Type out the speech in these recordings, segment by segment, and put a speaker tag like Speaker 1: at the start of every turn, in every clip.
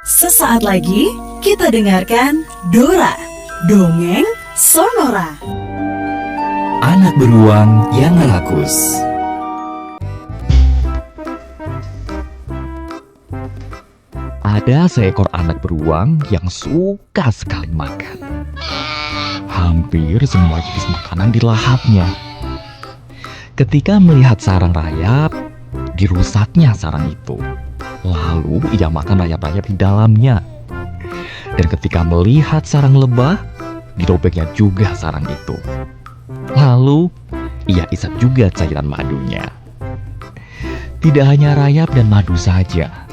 Speaker 1: Sesaat lagi kita dengarkan Dora, Dongeng Sonora.
Speaker 2: Anak beruang yang rakus. Ada seekor anak beruang yang suka sekali makan. Hampir semua jenis makanan dilahapnya. Ketika melihat sarang rayap, dirusaknya sarang itu. Lalu ia makan rayap-rayap di dalamnya. Dan ketika melihat sarang lebah, dirobeknya juga sarang itu. Lalu ia isap juga cairan madunya. Tidak hanya rayap dan madu saja.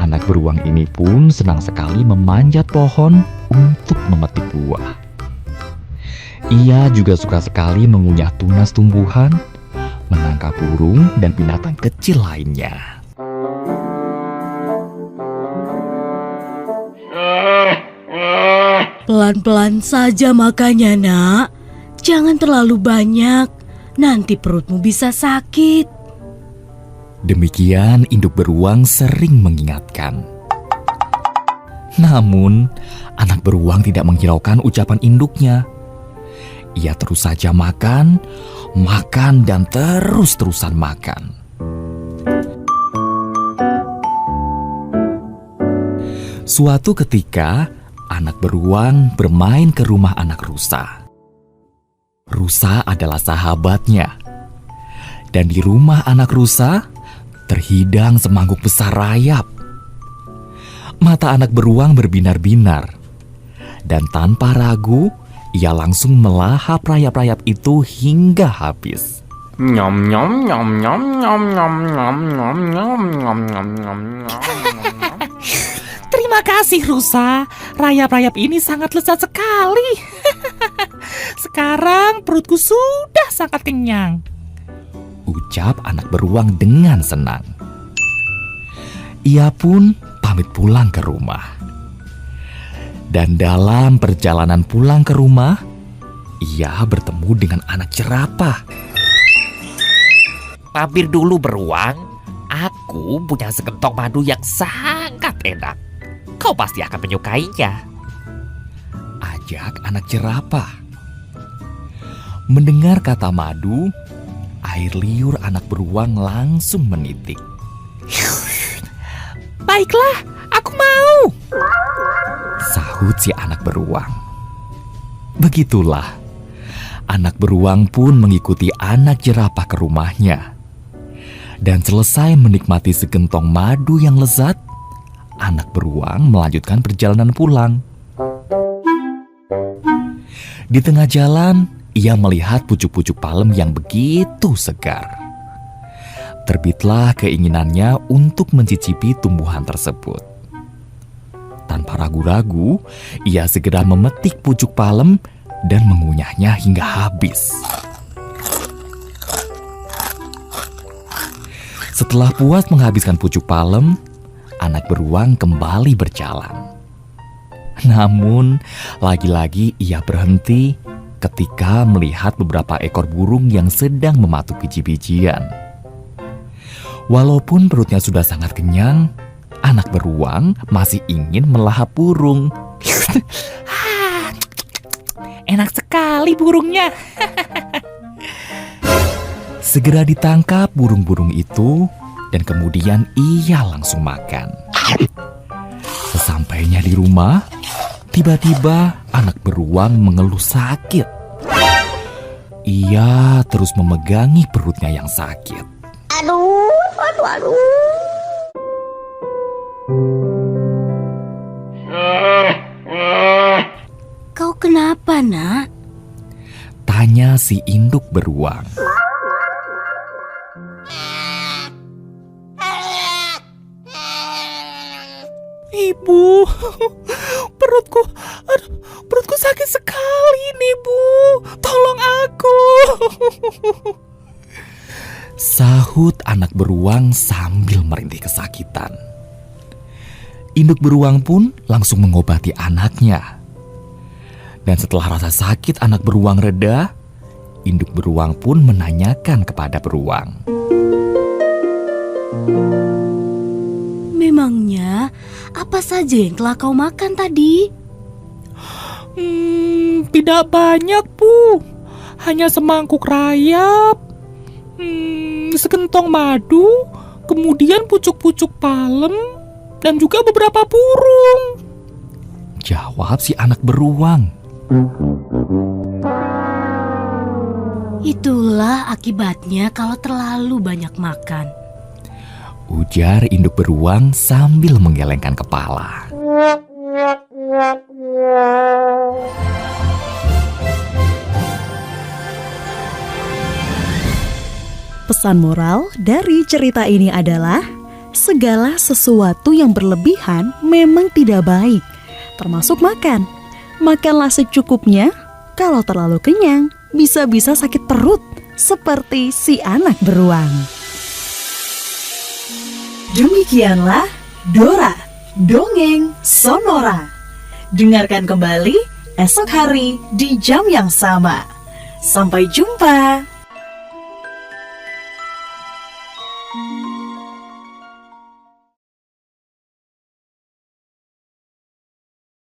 Speaker 2: Anak beruang ini pun senang sekali memanjat pohon untuk memetik buah. Ia juga suka sekali mengunyah tunas tumbuhan, menangkap burung dan binatang kecil lainnya.
Speaker 1: Pelan-pelan saja makannya, Nak. Jangan terlalu banyak, nanti perutmu bisa sakit.
Speaker 2: Demikian induk beruang sering mengingatkan. Namun, anak beruang tidak menghiraukan ucapan induknya. Ia terus saja makan, dan terus-terusan makan. Suatu ketika, anak beruang bermain ke rumah anak rusa. Rusa adalah sahabatnya. Dan di rumah anak rusa, terhidang semangkuk besar rayap. Mata anak beruang berbinar-binar. Dan tanpa ragu, ia langsung melahap rayap-rayap itu hingga habis.
Speaker 3: Nyom nyom nyom nyom nyom nyom nyom nyom nyom nyom nyom nyom nyom.
Speaker 4: Terima kasih rusa, rayap-rayap ini sangat lezat sekali. Sekarang perutku sudah sangat kenyang,
Speaker 2: ucap anak beruang dengan senang. Ia pun pamit pulang ke rumah. Dan dalam perjalanan pulang ke rumah, ia bertemu dengan anak jerapah.
Speaker 4: Mampir dulu beruang, aku punya sekentong madu yang sangat enak. Kau pasti akan menyukainya,
Speaker 2: ajak anak jerapah. Mendengar kata madu, air liur anak beruang langsung menitik.
Speaker 4: Baiklah, aku mau,
Speaker 2: sahut si anak beruang. Begitulah, anak beruang pun mengikuti anak jerapah ke rumahnya. Dan selesai menikmati segentong madu yang lezat, anak beruang melanjutkan perjalanan pulang. Di tengah jalan, ia melihat pucuk-pucuk palem yang begitu segar. Terbitlah keinginannya untuk mencicipi tumbuhan tersebut. Tanpa ragu-ragu, ia segera memetik pucuk palem dan mengunyahnya hingga habis. Setelah puas menghabiskan pucuk palem, anak beruang kembali berjalan. Namun, lagi-lagi ia berhenti ketika melihat beberapa ekor burung yang sedang mematuk biji-bijian. Walaupun perutnya sudah sangat kenyang, anak beruang masih ingin melahap burung.
Speaker 4: Enak sekali burungnya.
Speaker 2: Segera ditangkap burung-burung itu dan kemudian ia langsung makan. Sesampainya di rumah, tiba-tiba anak beruang mengeluh sakit. Ia terus memegangi perutnya yang sakit.
Speaker 5: Aduh.
Speaker 1: Kau kenapa, Nak?
Speaker 2: Tanya si induk beruang.
Speaker 4: Ibu, perutku sakit sekali nih, Bu. Tolong aku.
Speaker 2: Sahut anak beruang sambil merintih kesakitan. Induk beruang pun langsung mengobati anaknya. Dan setelah rasa sakit anak beruang reda, induk beruang pun menanyakan kepada beruang.
Speaker 1: Memangnya apa saja yang telah kau makan tadi?
Speaker 2: Tidak banyak, Bu. Hanya semangkuk rayap, sekentong madu, kemudian pucuk-pucuk palem, dan juga beberapa burung. Jawab si anak beruang.
Speaker 1: Itulah akibatnya kalau terlalu banyak makan.
Speaker 2: Ujar induk beruang sambil menggelengkan kepala.
Speaker 5: Pesan moral dari cerita ini adalah segala sesuatu yang berlebihan memang tidak baik, termasuk makan. Makanlah secukupnya, kalau terlalu kenyang bisa-bisa sakit perut seperti si anak beruang. Demikianlah Dora, Dongeng Sonora. Dengarkan kembali esok hari di jam yang sama. Sampai jumpa.